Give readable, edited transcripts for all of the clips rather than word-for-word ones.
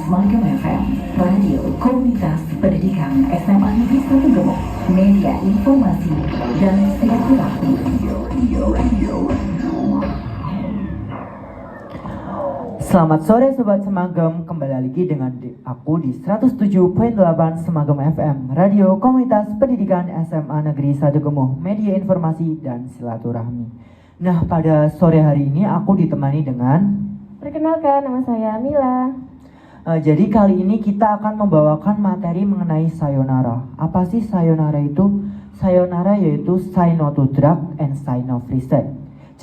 Semanggi FM, Radio Komunitas Pendidikan SMA Negeri 1 Gumul, media informasi dan silaturahmi. Selamat sore Sobat Semagem, kembali lagi dengan aku di 107.8 Semagem FM, Radio Komunitas Pendidikan SMA Negeri 1 Gumul, media informasi dan silaturahmi. Nah, pada sore hari ini aku ditemani dengan... Perkenalkan, nama saya Mila. Jadi kali ini kita akan membawakan materi mengenai sayonara. Apa sih sayonara itu? Sayonara yaitu Say No to Drug and Say No Free Sex.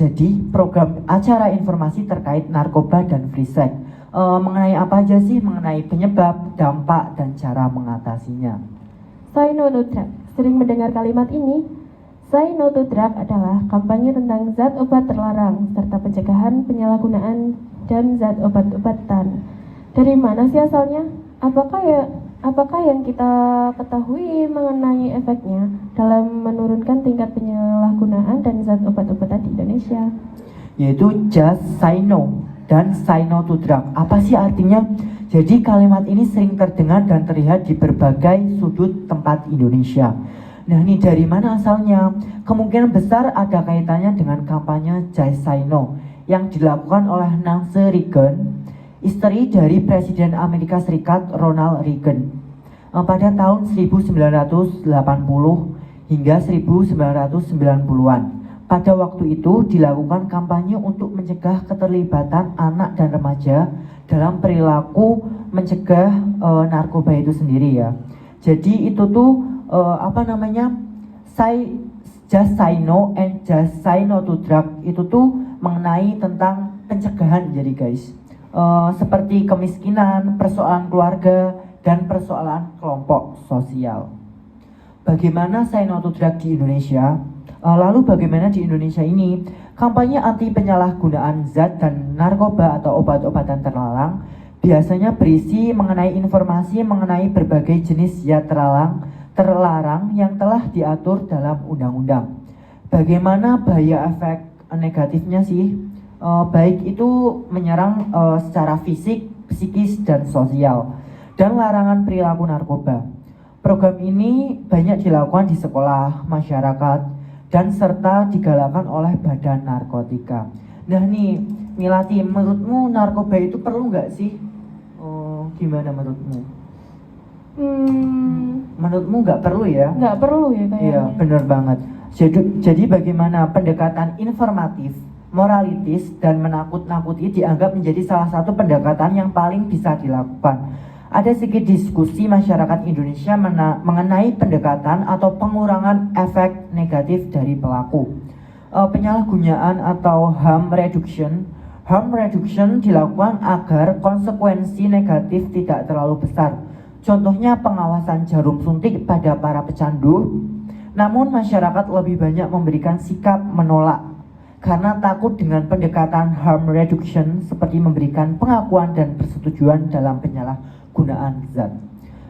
Jadi program acara informasi terkait narkoba dan free sex. Mengenai apa aja sih? Mengenai penyebab, dampak, dan cara mengatasinya. Say No to Drug. Sering mendengar kalimat ini? Say No to Drug adalah kampanye tentang zat obat terlarang serta pencegahan penyalahgunaan dan zat obat-obatan. Dari mana sih asalnya? Apakah yang kita ketahui mengenai efeknya dalam menurunkan tingkat penyalahgunaan dan zat obat-obatan di Indonesia? Yaitu just say no dan say no to drug. Apa sih artinya? Jadi kalimat ini sering terdengar dan terlihat di berbagai sudut tempat Indonesia. Nah, ini dari mana asalnya? Kemungkinan besar ada kaitannya dengan kampanye Just Say No yang dilakukan oleh Nancy Reagan, istri dari Presiden Amerika Serikat Ronald Reagan, pada tahun 1980 hingga 1990-an. Pada waktu itu dilakukan kampanye untuk mencegah keterlibatan anak dan remaja dalam perilaku mencegah narkoba itu sendiri ya. Jadi itu tuh Just Say No and Just Say No to Drug itu tuh mengenai tentang pencegahan jadi guys. Seperti kemiskinan, persoalan keluarga, dan persoalan kelompok sosial. Bagaimana Say No to Drug di Indonesia? Lalu bagaimana di Indonesia ini? Kampanye anti penyalahgunaan zat dan narkoba atau obat-obatan terlarang biasanya berisi mengenai informasi mengenai berbagai jenis zat terlarang yang telah diatur dalam undang-undang. Bagaimana bahaya efek negatifnya sih? Baik itu menyerang secara fisik, psikis, dan sosial, dan larangan perilaku narkoba. Program ini banyak dilakukan di sekolah, masyarakat, dan serta digalakkan oleh Badan Narkotika. Nah nih, Milati, menurutmu narkoba itu perlu nggak sih? Gimana menurutmu? Menurutmu nggak perlu ya? Nggak perlu ya kayaknya. Iya, benar banget. Jadi bagaimana pendekatan informatif, moralitis, dan menakut-nakuti dianggap menjadi salah satu pendekatan yang paling bisa dilakukan. Ada sedikit diskusi masyarakat Indonesia mengenai pendekatan atau pengurangan efek negatif dari pelaku. Penyalahgunaan atau harm reduction dilakukan agar konsekuensi negatif tidak terlalu besar. Contohnya pengawasan jarum suntik pada para pecandu. Namun masyarakat lebih banyak memberikan sikap menolak karena takut dengan pendekatan harm reduction seperti memberikan pengakuan dan persetujuan dalam penyalahgunaan zat.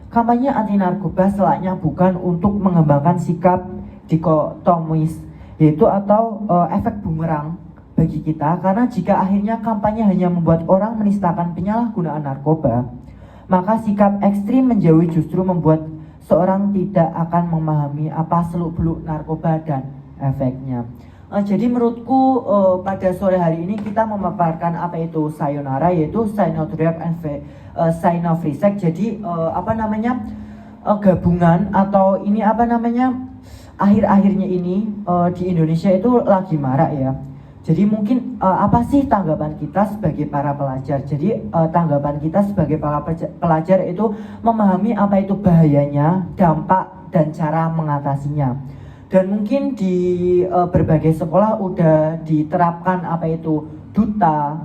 Kampanye anti narkoba selayaknya bukan untuk mengembangkan sikap dikotomis, yaitu atau efek bumerang bagi kita, karena jika akhirnya kampanye hanya membuat orang menistakan penyalahgunaan narkoba, maka sikap ekstrim menjauhi justru membuat seorang tidak akan memahami apa seluk-beluk narkoba dan efeknya. Jadi menurutku pada sore hari ini kita memaparkan apa itu sayonara, yaitu Say No to Drug and Say No Free Sex. Jadi gabungan atau ini akhir-akhirnya ini di Indonesia itu lagi marak ya. Jadi mungkin apa sih tanggapan kita sebagai para pelajar? Jadi tanggapan kita sebagai para pelajar itu memahami apa itu bahayanya, dampak, dan cara mengatasinya. Dan mungkin di berbagai sekolah udah diterapkan apa itu duta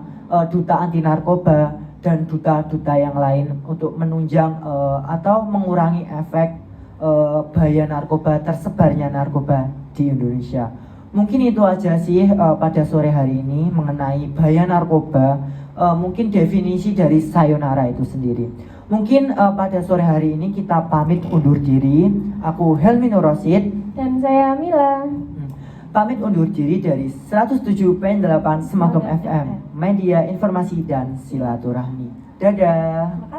anti narkoba dan duta yang lain untuk menunjang atau mengurangi efek bahaya narkoba, tersebarnya narkoba di Indonesia. Mungkin itu aja sih pada sore hari ini mengenai bahaya narkoba, mungkin definisi dari sayonara itu sendiri. Mungkin pada sore hari ini kita pamit undur diri. Aku Helmi Nur Rosid. Dan saya Mila. pamit undur diri dari 107.8 Semagam FM, media informasi dan silaturahmi. Dadah.